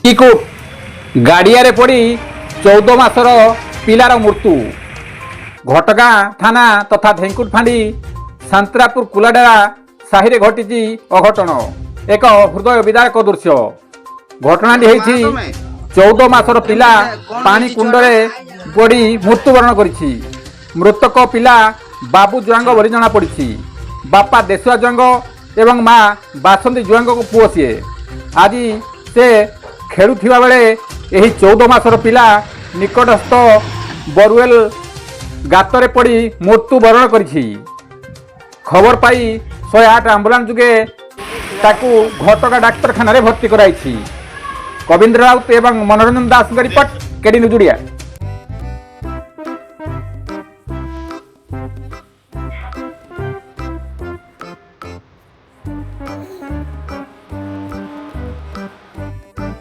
ଚିତିକୁଟ ଗାଡ଼ିଆରେ ପଡ଼ି 14 ମାସର ପିଲାର ମୃତ୍ୟୁ। ଘଟଗାଁ ଥାନା ତଥା ଧେଙ୍କୁଟ ଫାଣ୍ଡି ସାନ୍ତ୍ରାପୁର କୁଲାଡେରା ସାହିରେ ଘଟିଛି ଅଘଟଣ। ଏକ ହୃଦୟ ବିଦାରକ ଦୃଶ୍ୟ। ଘଟଣାଟି ହୋଇଛି 14 ମାସର ପିଲା ପାଣି କୁଣ୍ଡରେ ପଡ଼ି ମୃତ୍ୟୁବରଣ କରିଛି। ମୃତକ ପିଲା ବାବୁ ଜୁଆଙ୍ଗ ବୋଲି ଜଣାପଡ଼ିଛି। ବାପା ଦେଶୁଆ ଜୁଆଙ୍ଗ ଏବଂ ମା ବାସନ୍ତୀ ଜୁଆଙ୍ଗଙ୍କ ପୁଅ ସିଏ। ଆଜି ସେ ଖେଳୁଥିବା ବେଳେ ଏହି 14 ମାସର ପିଲା ନିକଟସ୍ଥ ବୋରୱେଲ ଗାତରେ ପଡ଼ି ମୃତ୍ୟୁବରଣ କରିଛି। ଖବର ପାଇ 108 ଆମ୍ବୁଲାନ୍ସ ଯୋଗେ ତାକୁ ଘଟଗାଁ ଡାକ୍ତରଖାନାରେ ଭର୍ତ୍ତି କରାଯାଇଛି। କବୀନ୍ଦ୍ର ରାଉତ ଏବଂ ମନୋରଞ୍ଜନ ଦାସଙ୍କ ରିପୋର୍ଟ, କେଡି ନ୍ୟୁଜ୍ ଓଡ଼ିଆ।